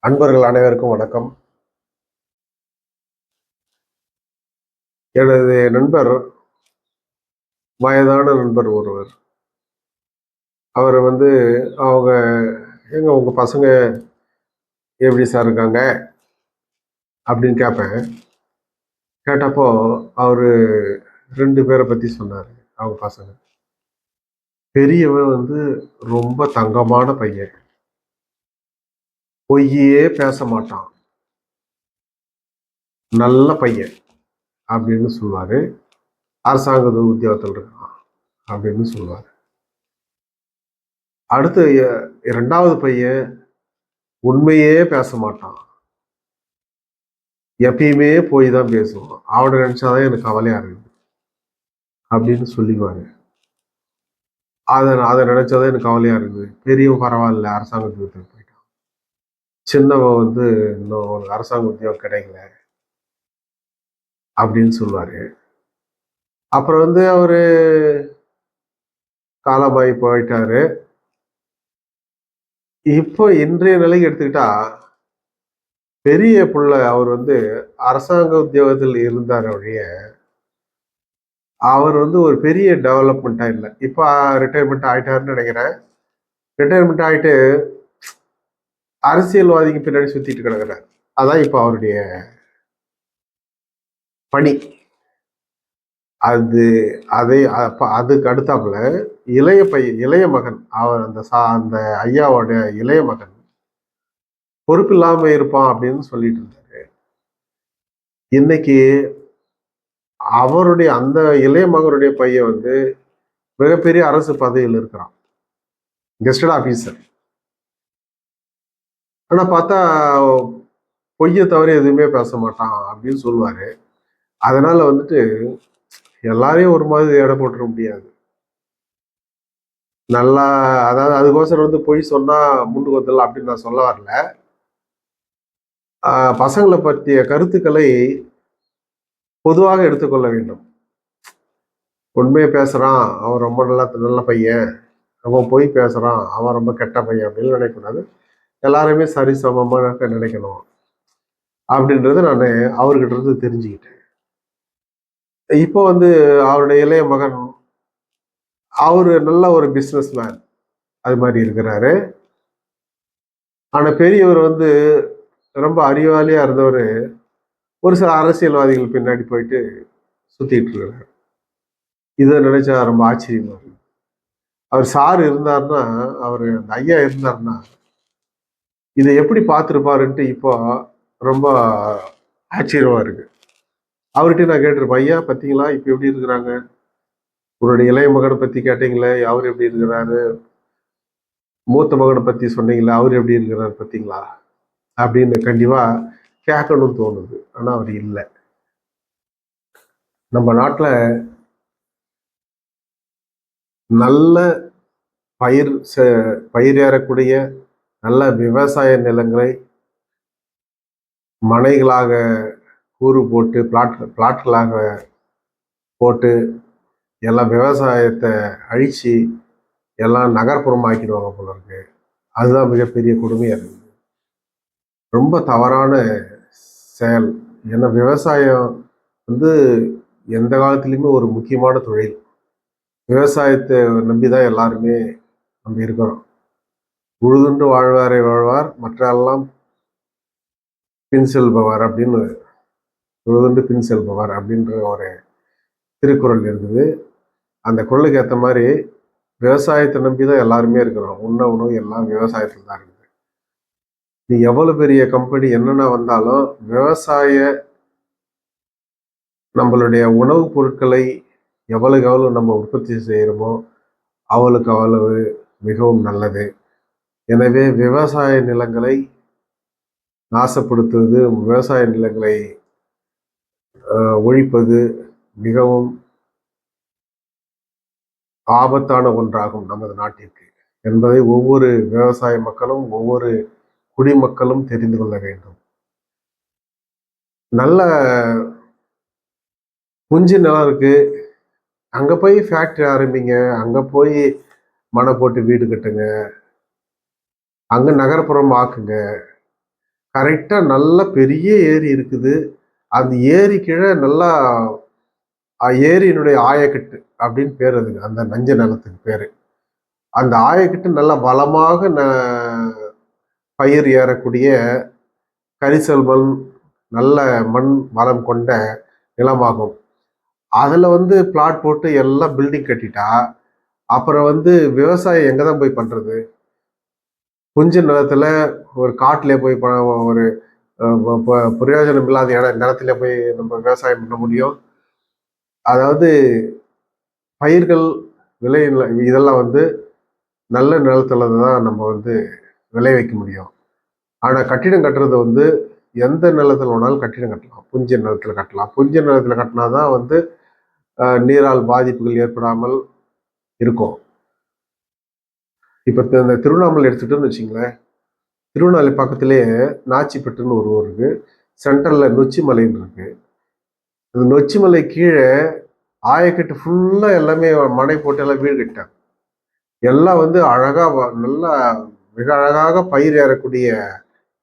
அன்பர்கள் அனைவருக்கும் வணக்கம். எனது நண்பர், வயதான நண்பர் ஒருவர். அவர் அவங்க உங்க பசங்க எப்படி சார் இருக்காங்க அப்படின்னு கேட்பேன். கேட்டப்போ அவரு 2 பேரை பத்தி சொன்னாரு. அவங்க பசங்க. பெரியவன் ரொம்ப தங்கமான பையன், பொய்யே பேச மாட்டான், நல்ல பையன் அப்படின்னு சொல்லுவாரு. அரசாங்க உத்தியோகத்தில் இருக்கான் அப்படின்னு சொல்லுவாரு. அடுத்து 2வது பையன் உண்மையே பேச மாட்டான், எப்பயுமே போய் தான் பேசுவான், அவனை நினைச்சாதான் எனக்கு கவலையா இருக்குது அப்படின்னு சொல்லிக்குவாங்க. அதை நினைச்சாதான் எனக்கு கவலையா இருக்குது. பெரியவன் பரவாயில்ல, அரசாங்க உத்தியோகத்துக்கு போயிட்டான். சின்னவன் இன்னும் ஒரு அரசாங்க உத்தியோகம் கிடைக்கல அப்படின்னு சொல்லுவாரு. அப்புறம் அவரு காலமாயி போயிட்டாரு. இப்போ இன்றைய நிலைக்கு எடுத்துக்கிட்டா, பெரிய புள்ள அவர் அரசாங்க உத்தியோகத்தில் இருந்தார் ஒழிய அவர் ஒரு பெரிய டெவலப்மெண்ட்டா இல்லை. இப்போ ரிட்டையர்மெண்ட் ஆயிட்டாருன்னு நினைக்கிறேன். ரிட்டையர்மெண்ட் ஆயிட்டு அரசியல்வாதிக்கு பின்னாடி சுத்திட்டு கிடக்குறாரு. அதான் இப்போ அவருடைய பணி. அதுக்கு அடுத்தாப்புல இளைய மகன், அவர் அந்த ஐயாவோட இளைய மகன் பொறுப்பு இல்லாம இருப்பான் அப்படின்னு சொல்லிட்டு இருந்தாரு. இன்னைக்கு அவருடைய அந்த இளைய மகனுடைய பையன் மிகப்பெரிய அரசு பதவியில் இருக்கிறான், கெஸ்டட் ஆபீசர். ஆனா பார்த்தா பொய்யை தவிர எதுவுமே பேச மாட்டான் அப்படின்னு சொல்லுவாரு. அதனால எல்லாரையும் ஒரு மாதிரி எடை போட்டுற முடியாது. நல்லா, அதாவது அதுக்கோசரம் பொய் சொன்னா முண்டு வந்துடலாம் அப்படின்னு நான் சொல்ல வரல. பசங்களை பற்றிய கருத்துக்களை பொதுவாக எடுத்துக்கொள்ள வேண்டும். உண்மையை பேசுறான் அவன் ரொம்ப நல்ல பையன், அவன் பொய் பேசுறான் அவன் ரொம்ப கெட்ட பையன் அப்படின்னு நினைக்கக்கூடாது. எல்லாருமே சரிசமமாக நினைக்கணும் அப்படின்றத நான் அவர்கிட்ட இருந்து தெரிஞ்சுக்கிட்டேன். இப்போ அவருடைய இளைய மகன், அவரு நல்ல ஒரு பிஸ்னஸ் மேன் அது மாதிரி இருக்கிறாரு. ஆனா பெரியவர் ரொம்ப அறிவாளியா இருந்தவர் ஒரு சில அரசியல்வாதிகள் பின்னாடி போயிட்டு சுத்திட்டு இருக்கிறார். இதை நினைச்சா ரொம்ப ஆச்சரியமா இருக்கு. அவர் சார் இருந்தாருன்னா, அவர் அந்த ஐயா இருந்தாருன்னா இதை எப்படி பார்த்துருப்பாருன்ட்டு இப்போ ரொம்ப ஆச்சரியமா இருக்கு. அவர்கிட்ட நான் கேட்டிருப்பேன், ஐயா பார்த்தீங்களா இப்போ எப்படி இருக்கிறாங்க, உங்களுடைய இளைய மகனை பத்தி கேட்டீங்களே அவர் எப்படி இருக்கிறாரு, மூத்த மகனை பத்தி சொன்னீங்களா அவர் எப்படி இருக்கிறாரு பார்த்தீங்களா அப்படின்னு கண்டிப்பா கேட்கணும்னு தோணுது. ஆனா அவர் இல்லை. நம்ம நாட்டில் நல்ல பயிர் ஏறக்கூடிய நல்ல விவசாய நிலங்களை மனைகளாக கூறு போட்டு பிளாட்களாக போட்டு எல்லாம் விவசாயத்தை அழிச்சு எல்லாம் நகர்ப்புறம் ஆக்கிடுவாங்க போல இருக்கு. அதுதான் மிகப்பெரிய கொடுமையா இருக்குது. ரொம்ப தவறான செயல். ஏன்னா விவசாயம் எந்த காலத்துலையுமே ஒரு முக்கியமான தொழில். விவசாயத்தை நம்பிதான் எல்லாருமே நம்ம இருக்கிறோம். உழுதுண்டு வாழ்வாரை வாழ்வார் மற்றெல்லாம் பின் செல்பவர் அப்படின்னு, உழுதுண்டு பின் செல்பவர் அப்படின்ற ஒரு திருக்குறள் இருக்குது. அந்த குறளுக்கு ஏற்ற மாதிரி விவசாயத்தை நம்பிதான் எல்லாருமே இருக்கிறோம். உணவு எல்லாம் விவசாயத்தில் தான் இருக்குது. நீ எவ்வளவு பெரிய கம்பெனி என்னென்ன வந்தாலும் நம்மளுடைய உணவுப் பொருட்களை எவ்வளவு நம்ம உற்பத்தி செய்யறோமோ அவளுக்கு அவ்வளவு மிகவும் நல்லது. எனவே விவசாய நிலங்களை நாசப்படுத்துவது, விவசாய நிலங்களை ஒழிப்பது மிகவும் ஆபத்தான ஒன்றாகும் நமது நாட்டிற்கு என்பதை ஒவ்வொரு விவசாய மக்களும் ஒவ்வொரு குடிமக்களும் தெரிந்து கொள்ள வேண்டும். நல்ல புஞ்சு நிலம் இருக்கு, அங்க போய் ஃபேக்டரி ஆரம்பிங்க, அங்க போய் மனை போட்டு வீடு கட்டுங்க, அங்க நகர்ப்புறம் ஆக்குங்க. கரெக்டா நல்ல பெரிய ஏரி இருக்குது. அந்த ஏரி கீழே நல்லா ஏரியினுடைய ஆயக்கட்டு அப்படின்னு பேர் அதுக்கு, அந்த நஞ்ச நிலத்துக்கு பேரு. அந்த ஆயக்கட்டு நல்லா பலமாக பயிர் ஏறக்கூடிய கரிசல் மண், நல்ல மண் வளம் கொண்ட நிலமாகும். அதுல வந்து பிளாட் போட்டு எல்லாம் பில்டிங் கட்டிட்டா அப்புறம் வந்து விவசாயம் எங்கதான் போய் பண்றது? கொஞ்ச நிலத்துல ஒரு காட்டுல போய் ஒரு பிரயோஜனம் இல்லாத நிலத்துல போய் நம்ம விவசாயம் பண்ண முடியும்? அதாவது பயிர்கள் விளை இதெல்லாம் வந்து நல்ல நிலத்துல தான் நம்ம வந்து விளைவிக்க முடியும். ஆனா கட்டிடம் கட்டுறது வந்து எந்த நிலத்துல வேணாலும் கட்டிடம் கட்டலாம். புஞ்ச நிலத்துல கட்டலாம். புஞ்ச நிலத்துல கட்டினாதான் வந்து நீரால் பாதிப்புகள் ஏற்படாமல் இருக்கும். இப்ப இந்த திருவண்ணாமலை எடுத்துட்டோம்னு வச்சுங்களேன். திருவண்ணாமலை பக்கத்திலேயே நாச்சிப்பட்டுன்னு ஒரு ஊர் இருக்கு. சென்ட்ரல்ல நொச்சிமலைன்னு இருக்கு. அந்த நொச்சிமலை கீழே ஆயக்கட்டு ஃபுல்லா எல்லாமே மனை போட்டு எல்லாம் வீடு கட்டாங்க. எல்லாம் வந்து அழகா நல்லா மிக அழகாக பயிர் ஏறக்கூடிய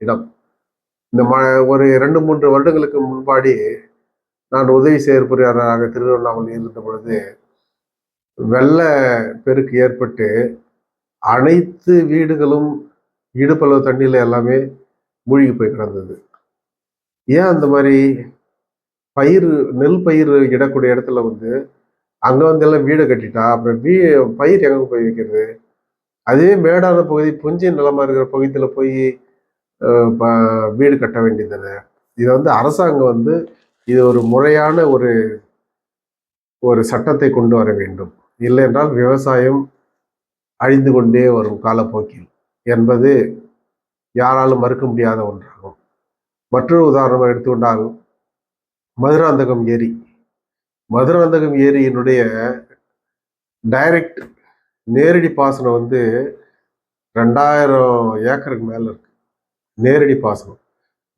இடம். இந்த ஒரு 2-3 வருடங்களுக்கு முன்பாடி நான் உதவி செயற்பொறியாளராக திருவண்ணாமலை இருந்த பொழுது வெள்ள பெருக்கு ஏற்பட்டு அனைத்து வீடுகளும் இடுப்பளவு தண்ணியில எல்லாமே மூழ்கி போய் கிடந்தது. ஏன் அந்த மாதிரி பயிர் நெல் பயிர் இடக்கூடிய இடத்துல வந்து அங்க வந்து எல்லாம் வீடை கட்டிட்டா அப்புறம் பயிர் எங்க போய் வைக்கிறது? அதே மேடான பகுதி புஞ்சை நிலமா இருக்கிற பகுதியில போய் வீடு கட்ட வேண்டியது. இதை வந்து அரசாங்கம் வந்து இது ஒரு முறையான ஒரு சட்டத்தை கொண்டு வர வேண்டும். இல்லை என்றால் விவசாயம் அழிந்து கொண்டே வரும் காலப்போக்கில் என்பது யாராலும் மறுக்க முடியாத ஒன்றாகும். மற்றொரு உதாரணமாக எடுத்துக்கொண்டால் மதுராந்தகம் ஏரி. மதுராந்தகம் ஏரியினுடைய டைரக்ட் நேரடி பாசனம் வந்து 2000 ஏக்கருக்கு மேல இருக்கு. நேரடி பாசனம்.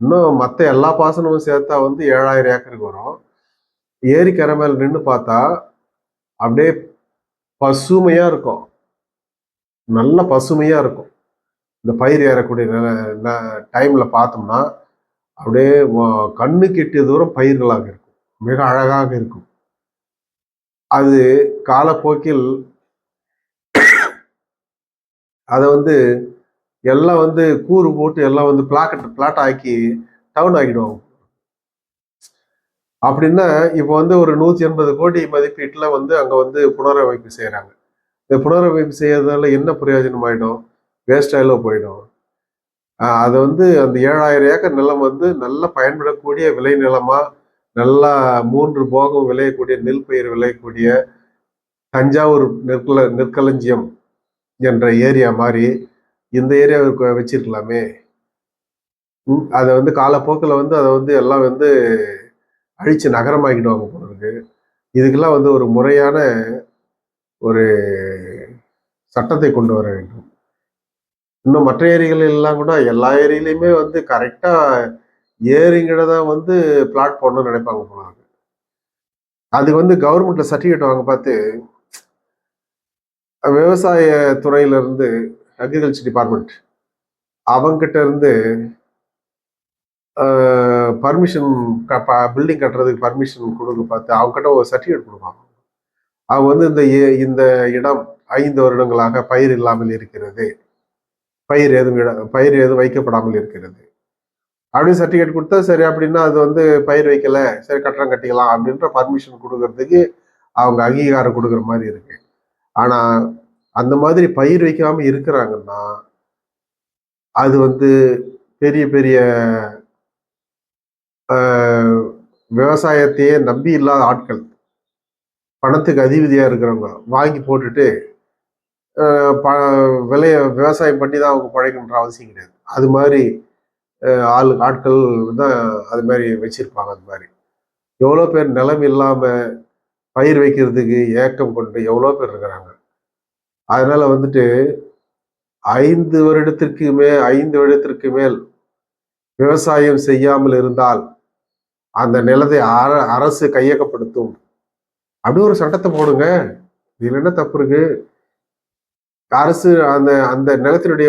இன்னும் மற்ற எல்லா பாசனமும் சேர்த்தா வந்து 7000 ஏக்கருக்கு வரும். ஏரிக்கரை மேல நின்று பார்த்தா அப்படியே பசுமையா இருக்கும். நல்ல பசுமையா இருக்கும். இந்த பயிர் ஏறக்கூடிய டைம்ல பார்த்தோம்னா அப்படியே கண்ணு கெட்டிய தூரம் பயிர்களாக இருக்கும். மிக அழகாக இருக்கும். அது காலப்போக்கில் அதை வந்து எல்லாம் வந்து கூறு போட்டு எல்லாம் வந்து பிளாட் ஆக்கி டவுன் ஆக்கிடுவாங்க. அப்படின்னா இப்போ வந்து ஒரு 180 கோடி மதிப்பீட்டுல வந்து அங்க வந்து புனரமைப்பு செய்யறாங்க. இந்த புனரமைப்பு செய்யறதால என்ன பிரயோஜனம் ஆயிடும்? வேஸ்ட் ஆயில போயிடும். அதை வந்து அந்த 7000 ஏக்கர் நிலம் வந்து நல்லா பயன்படக்கூடிய விளை நிலமா, நல்லா 3 போகம் விளையக்கூடிய நெல் பயிர் விளையக்கூடிய தஞ்சாவூர் நெற்களஞ்சியம் என்ற ஏரியா மாதிரி இந்த ஏரியாவுக்கு வச்சிருக்கலாமே. அதை வந்து காலப்போக்கில் வந்து அதை வந்து எல்லாம் வந்து அழிச்சு நகரமாக்கிடுவாங்க போல இருக்கு. இதுக்கெல்லாம் வந்து ஒரு முறையான ஒரு சட்டத்தை கொண்டு வர வேண்டும். இன்னும் மற்ற ஏரிகள் எல்லாம் கூட எல்லா ஏரியிலையுமே வந்து கரெக்டா ஏரிங்கிட்ட தான் வந்து பிளாட் போடணும்னு நினைப்பாங்க போல இருக்கு. அது வந்து கவர்மெண்ட்ல சர்டிஃபிகேட் வாங்க பார்த்து விவசாய துறையில இருந்து அக்ரிகல்ச்சர் டிபார்ட்மெண்ட் அவங்கிட்ட இருந்து பர்மிஷன் பில்டிங் கட்டுறதுக்கு பர்மிஷன் கொடுக்க பார்த்து அவங்ககிட்ட ஒரு சர்டிஃபிகேட் கொடுப்பாங்க. அவங்க வந்து இந்த இடம் 5 வருடங்களாக பயிர் இல்லாமல் இருக்கிறது, பயிர் எதுவும் வைக்கப்படாமல் இருக்கிறது அப்படின்னு சர்டிஃபிகேட் கொடுத்தா சரி. அப்படின்னா அது வந்து பயிர் வைக்கல, சரி கட்டடம் கட்டிக்கலாம் அப்படின்ற பர்மிஷன் கொடுக்கறதுக்கு அவங்க அங்கீகாரம் கொடுக்குற மாதிரி இருக்கு. ஆனா அந்த மாதிரி பயிர் வைக்காம இருக்கிறாங்கன்னா அது வந்து பெரிய பெரிய விவசாயத்தையே நம்பி இல்லாத ஆட்கள், பணத்துக்கு அதிபதியா இருக்கிறவங்க வாங்கி போட்டுட்டு விவசாயம் பண்ணி தான் அவங்க பழைக்கணுன்ற அவசியம் கிடையாது. அது மாதிரி ஆட்கள் தான் அது மாதிரி வச்சிருப்பாங்க. அது மாதிரி எவ்வளோ பேர் நிலம் இல்லாம பயிர் வைக்கிறதுக்கு ஏக்கம் கொண்டு எவ்வளோ பேர் இருக்கிறாங்க. அதனால வந்துட்டு 5 வருடத்திற்கு மேல் விவசாயம் செய்யாமல் இருந்தால் அந்த நிலத்தை அரசு கையகப்படுத்தும். அப்படி ஒரு சட்டத்தை போடுங்க. இதுல என்ன தப்பு இருக்கு? அரசு அந்த அந்த நிலத்தினுடைய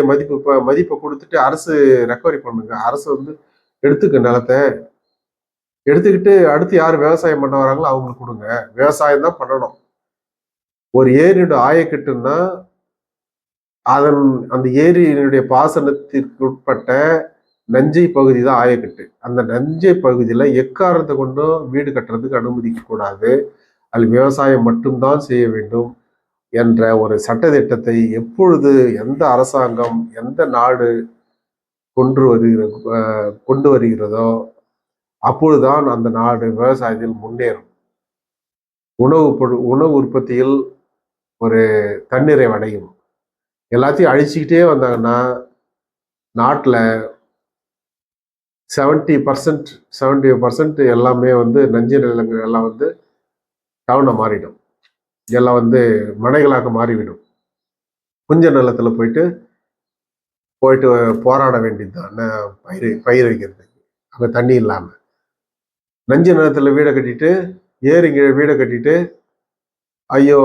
மதிப்பை கொடுத்துட்டு அரசு ரெக்கவரி பண்ணுங்க. அரசு வந்து எடுத்துக்க நிலத்தை எடுத்துக்கிட்டு அடுத்து யார் விவசாயம் பண்ண வராங்களோ அவங்களுக்கு கொடுங்க. விவசாயம் தான் பண்ணணும். ஒரு ஏரியோட ஆயக்கட்டுன்னா அதன் அந்த ஏரியினுடைய பாசனத்திற்கு உட்பட்ட நஞ்சை பகுதி தான் ஆயக்கட்டு. அந்த நஞ்சை பகுதியில எக்காரணத்தை கொண்டும் வீடு கட்டுறதுக்கு அனுமதிக்க கூடாது. அது விவசாயம் மட்டும்தான் செய்ய வேண்டும் என்ற ஒரு சட்டத்திட்டத்தை எப்பொழுது எந்த அரசாங்கம் எந்த நாடு கொண்டு வருகிறதோ அப்பொழுதுதான் அந்த நாடு விவசாயத்தில் முன்னேறும். உணவு உற்பத்தியில் ஒரு தன்னிறைவு அடையும். எல்லாத்தையும் அழிச்சுக்கிட்டே வந்தாங்கன்னா நாட்டில் 70% எல்லாமே வந்து நஞ்சு நிலங்கள் எல்லாம் வந்து டவுனை மாறிடும். எல்லாம் வந்து மனைகளாக மாறிவிடும். புஞ்ச நிலத்தில் போயிட்டு போராட வேண்டியதுதான் பயிர் வைக்கிறதுக்கு அங்கே தண்ணி இல்லாமல். நஞ்சு நிலத்தில் வீடை கட்டிட்டு ஏரிங்க வீடை கட்டிட்டு ஐயோ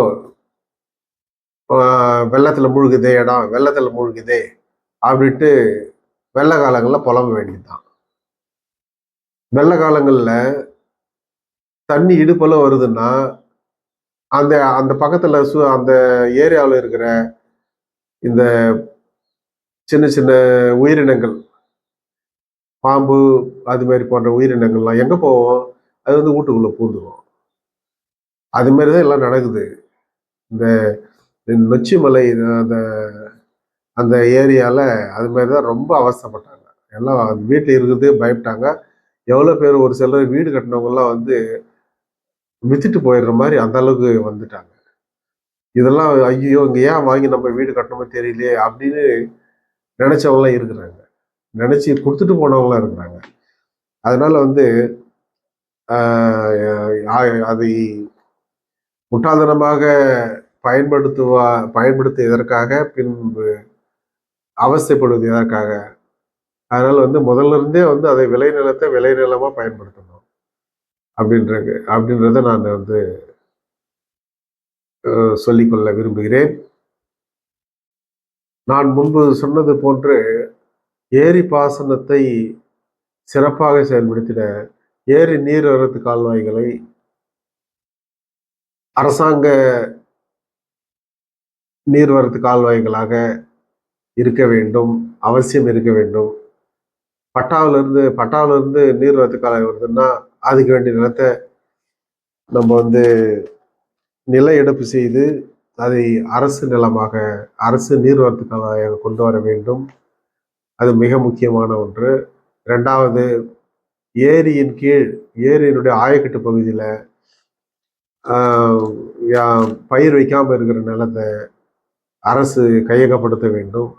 வெள்ளத்தில் மூழ்குதே இடம் வெள்ளத்தில் மூழ்குதே அப்படின்ட்டு வெள்ள காலங்களில் புலம்ப வேண்டியதுதான். வெள்ள காலங்களில் தண்ணி இடுப்பெல்லாம் வருதுன்னா அந்த அந்த பக்கத்தில் அந்த ஏரியாவில் இருக்கிற இந்த சின்ன சின்ன உயிரினங்கள் பாம்பு அது மாதிரி போன்ற உயிரினங்கள்லாம் எங்கே போவோம்? அது வந்து வீட்டுக்குள்ளே பூந்துவோம். அது மாதிரி தான் எல்லாம் நடக்குது. இந்த நொச்சிமலை அந்த அந்த ஏரியாவில் அது மாதிரி தான் ரொம்ப அவஸ்தைப்பட்டாங்க. எல்லாம் வீட்டில் இருக்கிறதே பயப்பட்டாங்க. எவ்வளோ பேர் ஒரு சிலர் வீடு கட்டினவங்கலாம் வந்து வித்துட்டு போயிடுற மாதிரி அந்த அளவுக்கு வந்துட்டாங்க. இதெல்லாம் ஐயோ இங்கே ஏன் வாங்கி நம்ம வீடு கட்டணுமோ தெரியலையே அப்படின்னு நினைச்சவங்களாம் இருக்கிறாங்க. நினைச்சு கொடுத்துட்டு போனவங்களாம் இருக்கிறாங்க. அதனால வந்து அதை முட்டாள்தனமாக பயன்படுத்துவதற்காக பின்பு அவஸ்தைப்படுவது எதற்காக? அதனால வந்து முதல்ல இருந்தே வந்து அதை விளைநிலத்தை விளைநிலமா பயன்படுத்தணும் அப்படின்றத நான் வந்து சொல்லிக்கொள்ள விரும்புகிறேன். நான் முன்பு சொன்னது போன்று ஏரி பாசனத்தை சிறப்பாக செயல்படுத்திட ஏரி நீர்வரத்து கால்வாய்களை அரசாங்க நீர்வரத்து கால்வாய்களாக இருக்க வேண்டும், அவசியம் இருக்க வேண்டும். பட்டாவிலிருந்து நீர்வரத்து கால்வாய் வருதுன்னா அதுக்கு வேண்டிய நிலத்தை நம்ம வந்து நில எடுப்பு செய்து அதை அரசு நிலமாக அரசு நீர்வரத்து கால்வாயாக கொண்டு வர வேண்டும். அது மிக முக்கியமான ஒன்று. ரெண்டாவது, ஏரியின் கீழ் ஏரியினுடைய ஆயக்கட்டு பகுதியில் பயிர் வைக்காமல் இருக்கிற நிலத்தை அரசு கையகப்படுத்த வேண்டும்.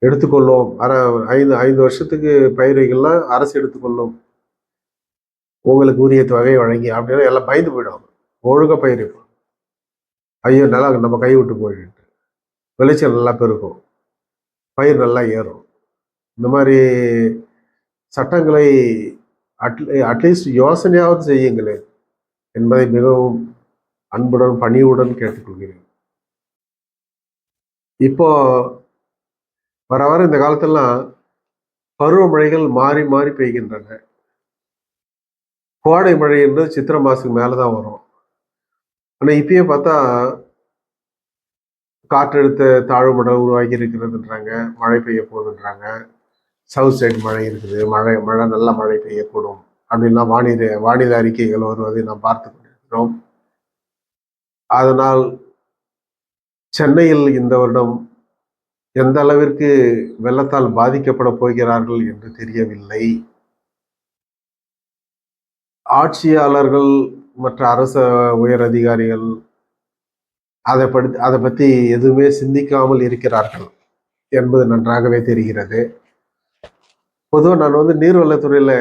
எடுத்துக்கொள்ளும் 5 வருஷத்துக்கு பயிர் வைக்கலாம் அரசு எடுத்துக்கொள்ளும் உங்களுக்கு உரிய தொகை வழங்கி அப்படின்னா எல்லாம் பயந்து போயிடும். ஒழுங்காக பயிர் வைப்போம். ஐயோ நல்லா நம்ம கை விட்டு போயிட்டு விளைச்சல் நல்லா பெருக்கும், பயிர் நல்லா ஏறும். இந்த மாதிரி சட்டங்களை அட்லீஸ்ட் யோசனையாவது செய்யுங்களேன் என்பதை மிகவும் அன்புடன் பணிவுடன் கேட்டுக்கொள்கிறேன். இப்போ வர வர இந்த காலத்தெல்லாம் பருவமழைகள் மாறி மாறி பெய்கின்றன. கோடை மழை என்பது சித்திரை மாசத்துக்கு மேலதான் வரும். ஆனா இப்பயே பார்த்தா காற்றழுத்த தாழ்வு மண்டலம் உருவாகி இருக்கிறதுன்றாங்க, மழை பெய்ய போகுதுன்றாங்க. சவுத் சைடு மழை இருக்குது, மழை நல்ல மழை பெய்யக்கூடும் அப்படின்லாம் வானிலை அறிக்கைகள் வருவதை நாம் பார்த்து கொண்டிருக்கிறோம். அதனால் சென்னையில் இந்த வருடம் எந்த அளவிற்கு வெள்ளத்தால் பாதிக்கப்பட போகிறார்கள் என்று தெரியவில்லை. ஆட்சியாளர்கள் மற்ற அரச உயர் அதிகாரிகள் அதை பற்றி எதுவுமே சிந்திக்காமல் இருக்கிறார்கள் என்பது நன்றாகவே தெரிகிறது. பொதுவாக நான் வந்து நீர்வளத்துறையில்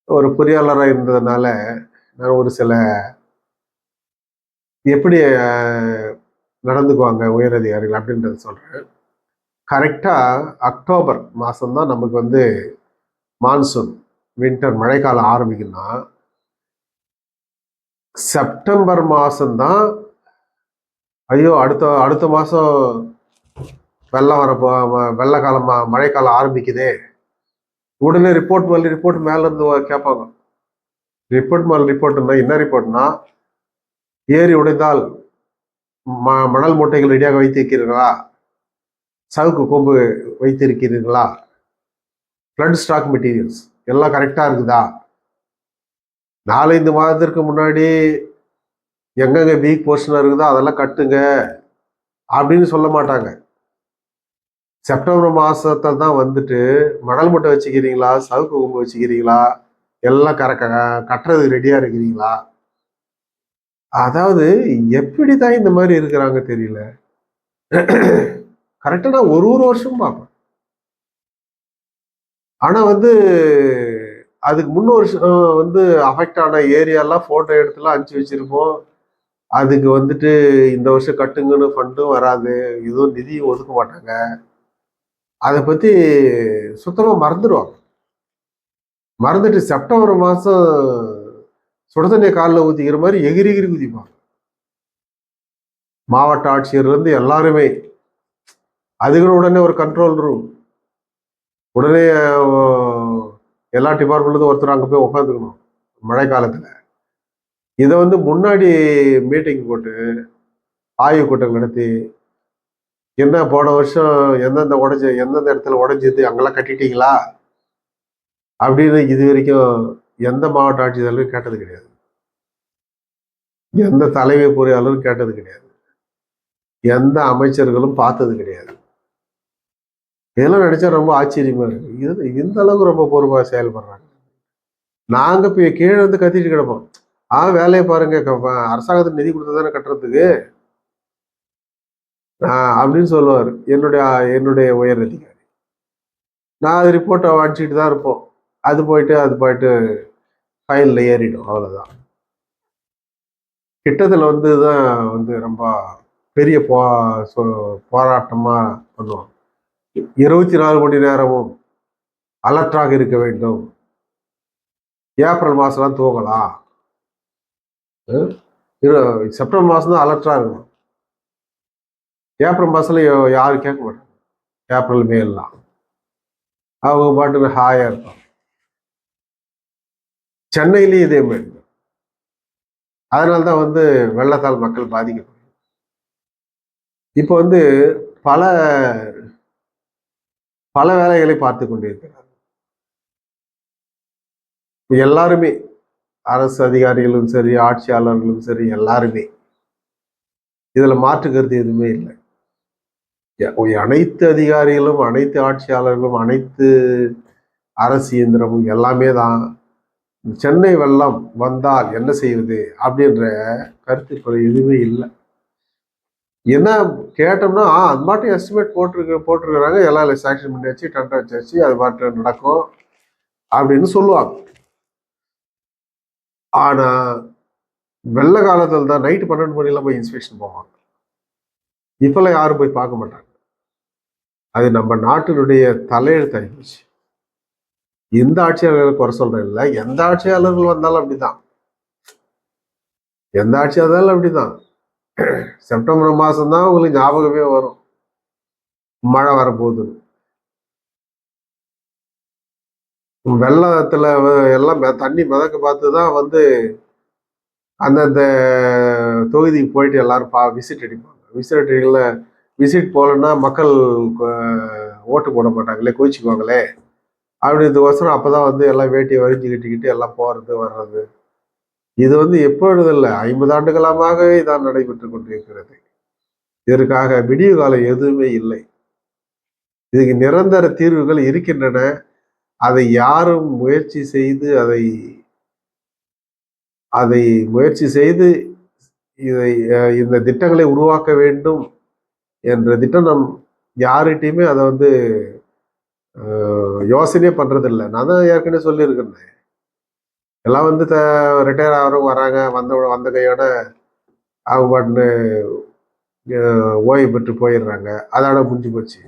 ஒரு பொறியாளராக இருந்ததுனால நான் ஒரு சில எப்படி நடந்துக்குவாங்க உயர் அதிகாரிகள் அப்படின்றத சொல்கிறேன். கரெக்டாக அக்டோபர் மாதம்தான் நமக்கு வந்து மான்சூன் வின்டர் மழைக்காலம் ஆரம்பிக்குன்னா செப்டம்பர் மாதம்தான் ஐயோ அடுத்த அடுத்த மாதம் வெள்ளம் வரப்போ வெள்ள காலம் மழைக்காலம் ஆரம்பிக்குதே, உடனே ரிப்போர்ட் மேல இருந்து கேட்பாங்க. ரிப்போர்ட் மேல ரிப்போர்ட்னா என்ன ரிப்போர்ட்னா, ஏரி உடைந்தால் மணல் மூட்டைகள் ரெடியாக வைத்திருக்கிறீர்களா, சவுக்கு கொம்பு வைத்திருக்கிறீர்களா, ஃப்ளட் ஸ்டாக் மெட்டீரியல்ஸ் எல்லாம் கரெக்டா இருக்குதா, 4-5 மாதத்திற்கு முன்னாடி எங்கெங்க வீக் போர்ஷன் இருக்குதோ அதெல்லாம் கட்டுங்க அப்படின்னு சொல்ல மாட்டாங்க. செப்டம்பர் மாசத்துல தான் வந்துட்டு மணல் மூட்டை வச்சுக்கிறீங்களா, சவுக்கு கொம்பு வச்சுக்கிறீங்களா, எல்லாம் கட்டுறதுக்கு ரெடியா இருக்கிறீங்களா. அதாவது எப்படிதான் இந்த மாதிரி இருக்கிறாங்க தெரியல. கரெக்டா நான் ஒரு வருஷம் பார்ப்பேன். ஆனா வந்து அதுக்கு முன்ன வருஷம் வந்து அஃபெக்ட் ஆன ஏரியாலாம் போட்டோ எடுத்துலாம் அனுப்பிச்சு வச்சிருப்போம். அதுக்கு வந்துட்டு இந்த வருஷம் கட்டுங்கன்னு ஃபண்டும் வராது, எதுவும் நிதியும் ஒதுக்க மாட்டாங்க. அதை பத்தி சுத்தமா மறந்துடுவாங்க. மறந்துட்டு செப்டம்பர் மாசம் சுடதண்ணியை காலில் ஊத்திக்கிற மாதிரி எகிரி குதிப்பாங்க. மாவட்ட ஆட்சியர்ல இருந்து எல்லாருமே. அதுக்குன்னு உடனே ஒரு கண்ட்ரோல் ரூம், உடனே எல்லா டிபார்ட்மெண்ட்லேருந்து ஒருத்தர் அங்கே போய் உட்காந்துக்கணும் மழை காலத்தில். இதை வந்து முன்னாடி மீட்டிங் போட்டு ஆய்வு கூட்டம் நடத்தி, என்ன போன வருஷம் எந்தெந்த இடத்துல உடைஞ்சது அங்கெல்லாம் கட்டிட்டீங்களா அப்படின்னு இது வரைக்கும் எந்த மாவட்ட ஆட்சியர்களும் கேட்டது கிடையாது, எந்த தலைமை பொறியாளரும் கேட்டது கிடையாது, எந்த அமைச்சர்களும் பார்த்தது கிடையாது. இதெல்லாம் நினைச்சா ரொம்ப ஆச்சரியமா இருக்கு. இது இந்த அளவுக்கு ரொம்ப பொறுப்பாக செயல்படுறாங்க. நாங்க போய் கீழே வந்து கத்திட்டு கிடப்போம். வேலையை பாருங்க, அரசாங்கத்துக்கு நிதி கொடுத்ததானே கட்டுறதுக்கு அப்படின்னு சொல்லுவார் என்னுடைய உயர் அதிகாரி. நான் அது ரிப்போர்ட்டை வாங்கிட்டு தான் இருப்போம். அது போயிட்டு ஃபைலில் ஏறிடும், அவ்வளோதான். கிட்டத்தில் வந்து தான் வந்து ரொம்ப பெரிய போராட்டமாக பண்ணுவோம். 24 மணி நேரமும் அலர்ட்டாக இருக்க வேண்டும், ஏப்ரல் மாதம்லாம் தூங்கலாம், செப்டம்பர் மாதம் தான் அலர்ட்டாக இருக்கணும், ஏப்ரல் மாதத்துல யாரும் கேட்க மாட்டாங்க. ஏப்ரல் மேலாம் அவங்க பாட்டுக்கு ஹாயா இருக்கும். சென்னையிலேயும் இதே மாதிரி. அதனால்தான் வந்து வெள்ளத்தால் மக்கள் பாதிக்கப்படும். இப்போ வந்து பல பல வேலைகளை பார்த்து கொண்டிருக்கிறார் எல்லாருமே, அரசு அதிகாரிகளும் சரி, ஆட்சியாளர்களும் சரி, எல்லாருமே. இதுல மாற்று கருத்து எதுவுமே இல்லை. அனைத்து அதிகாரிகளும், அனைத்து ஆட்சியாளர்களும், அனைத்து அரசு இயந்திரமும் எல்லாமே தான் சென்னை வெள்ளம் வந்தால் என்ன செய்வது அப்படின்ற கருத்து எதுவுமே இல்லை. என்ன கேட்டோம்னா அது மாட்டும் எஸ்டிமேட் போட்டிருக்கிறாங்க, எல்லாம் சாங்ஷன் பண்ணியாச்சு, டெண்டர் வச்சாச்சு, அது மாட்டும் நடக்கும் அப்படின்னு சொல்லுவாங்க. ஆனா வெள்ள காலத்தில் தான் நைட்டு 12 மணிலாம் போய் இன்ஸ்பெக்ஷன் போவாங்க. இப்பெல்லாம் யாரும் போய் பார்க்க மாட்டாங்க. அது நம்ம நாட்டினுடைய தலையெழுத்தாகி போச்சு. எந்த ஆட்சியாளர்கள் குறை சொல்றேன் இல்லை, எந்த ஆட்சியாளர்கள் வந்தாலும் அப்படிதான், எந்த ஆட்சியாளர்களும் அப்படிதான். செப்டம்பர் மாசம் தான் உங்களுக்கு ஞாபகமே வரும் மழை வரப்போகுது. வெள்ளத்துல எல்லாம் தண்ணி மிதக்க பார்த்து தான் வந்து அந்தந்த தொகுதிக்கு போயிட்டு எல்லாரும் விசிட் அடிப்பாங்க. விசிட் போகலன்னா மக்கள் ஓட்டு போட மாட்டாங்களே, கோச்சிக்குவாங்களே அப்படின்றதுக்கோசரம் அப்பதான் வந்து எல்லாம் வேட்டியை வரிஞ்சு கட்டிக்கிட்டு எல்லாம் போறது வர்றது. இது வந்து எப்பொழுதில்லை, 50 ஆண்டுகளாக இதான் நடைபெற்று கொண்டிருக்கிறது. இதற்காக விடிவு காலம் எதுவுமே இல்லை. இதுக்கு நிரந்தர தீர்வுகள் இருக்கின்றன. அதை யாரும் முயற்சி செய்து அதை முயற்சி செய்து இந்த திட்டங்களை உருவாக்க வேண்டும் என்ற திட்டம் நம் யார்கிட்டையுமே அதை வந்து யோசனையே பண்றதில்லை. நான் தான் ஏற்கனவே சொல்லியிருக்கேன், எல்லாம் வந்து ரிட்டையர் ஆகிறவங்க வராங்க, வந்த கையோட அவங்க பாட்டுன்னு ஓய்வு பெற்று போயிடுறாங்க, அதோட முடிஞ்சு போச்சு.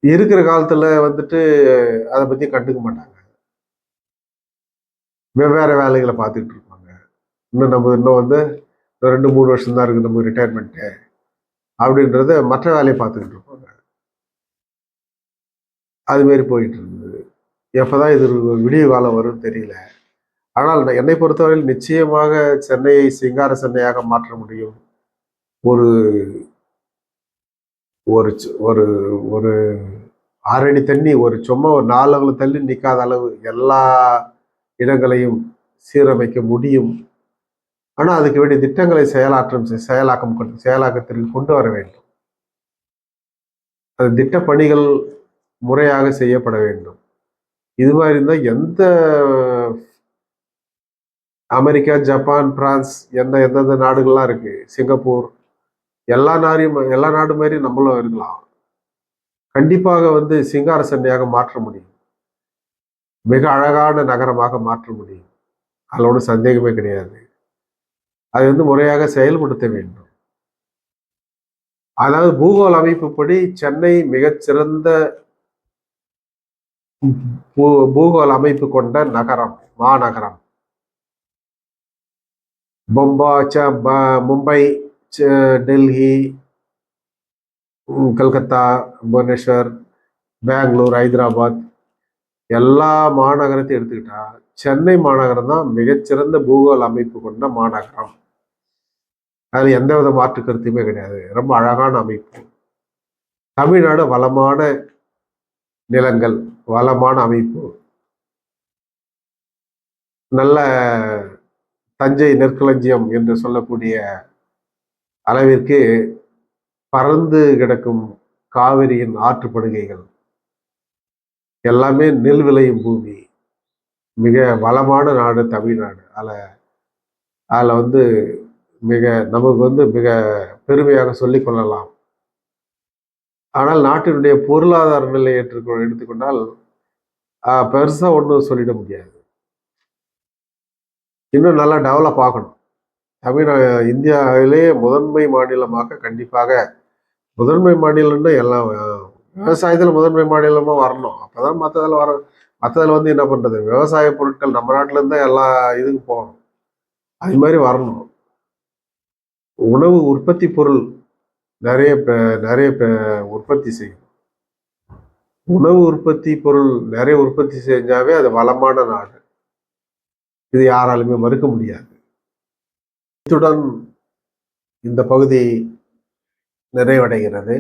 இருக்கிற காலத்துல வந்துட்டு அதை பத்தி கண்டுக்க மாட்டாங்க, வெவ்வேறு வேலைகளை பார்த்துக்கிட்டு இருப்பாங்க. இன்னும் வந்து 2 3 வருஷம் தான் இருக்குது நம்ம ரிட்டையர்மெண்ட்டு அப்படின்றத மற்ற வேலையை பார்த்துக்கிட்டு இருப்பாங்க. அதுமாரி போயிட்டு இருந்தது. எப்போதான் இது விடிய காலம் வரும்னு தெரியல. ஆனால் என்னை பொறுத்தவரையில் நிச்சயமாக சென்னையை சிங்கார சென்னையாக மாற்ற முடியும். ஒரு ஒரு ஒரு ஒரு 6 அடி தண்ணி சும்மா ஒரு 4 அங்குலம் தள்ளி நிற்காத அளவு எல்லா இடங்களையும் சீரமைக்க முடியும். ஆனால் அதுக்கு வேண்டிய திட்டங்களை செயலாக்கத்திற்கு கொண்டு வர வேண்டும். அது திட்ட பணிகள் முறையாக செய்யப்பட வேண்டும். இது மாதிரி இருந்தால் எந்த அமெரிக்கா, ஜப்பான், பிரான்ஸ் எந்தெந்த நாடுகள்லாம் இருக்கு, சிங்கப்பூர், எல்லா நாடு மாதிரி நம்மளும் இருக்கலாம். கண்டிப்பாக சிங்கார சென்னையாக மாற்ற முடியும். மிக அழகான நகரமாக மாற்ற முடியும். அதில் ஒன்றும் சந்தேகமே கிடையாது. அதை முறையாக செயல்படுத்த வேண்டும். அதாவது பூகோள அமைப்புப்படி சென்னை மிகச்சிறந்த பூகோள அமைப்பு கொண்ட நகரம், மாநகரம். மும்பை, டெல்லி, கல்கத்தா, புவனேஸ்வர், பெங்களூர், ஹைதராபாத் எல்லா மாநகரத்தையும் எடுத்துக்கிட்டா சென்னை மாநகரம் தான் மிகச்சிறந்த பூகோள அமைப்பு கொண்ட மாநகரம். அதில் எந்தவித மாற்று கருத்துமே கிடையாது. ரொம்ப அழகான அமைப்பு. தமிழ்நாடு வளமான நிலங்கள், வளமான அமைப்பு. நல்ல தஞ்சை நெற்களஞ்சியம் என்று சொல்லக்கூடிய அளவிற்கு பறந்து கிடக்கும் காவிரியின் ஆற்றுப்படுகைகள் எல்லாமே நெல் விளையும் பூமி. மிக வளமான நாடு தமிழ்நாடு. அதில் மிக நமக்கு மிக பெருமையாக சொல்லிக் கொள்ளலாம். ஆனால் நாட்டினுடைய பொருளாதார நிலை எடுத்துக்கொண்டால் பெருசா ஒன்றும் சொல்லிட முடியாது. இன்னும் நல்லா டெவலப் ஆகணும். இந்தியாவிலே முதன்மை மாநிலமாக கண்டிப்பாக முதன்மை மாநிலம்னா எல்லாம் விவசாயத்தில் முதன்மை மாநிலமா வரணும். அப்பதான் மற்றதில் என்ன பண்றது, விவசாய பொருட்கள் நம்ம நாட்டில இருந்தா எல்லா இதுக்கு போகணும். அது மாதிரி வரணும். உணவு உற்பத்தி பொருள் நிறைய உற்பத்தி செய்யும். உணவு உற்பத்தி பொருள் நிறைய உற்பத்தி செஞ்சாவே அது வளமான நாடு. இது யாராலுமே மறுக்க முடியாது. இத்துடன் இந்த பகுதி நிறைவடைகிறது.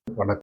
வணக்கம்.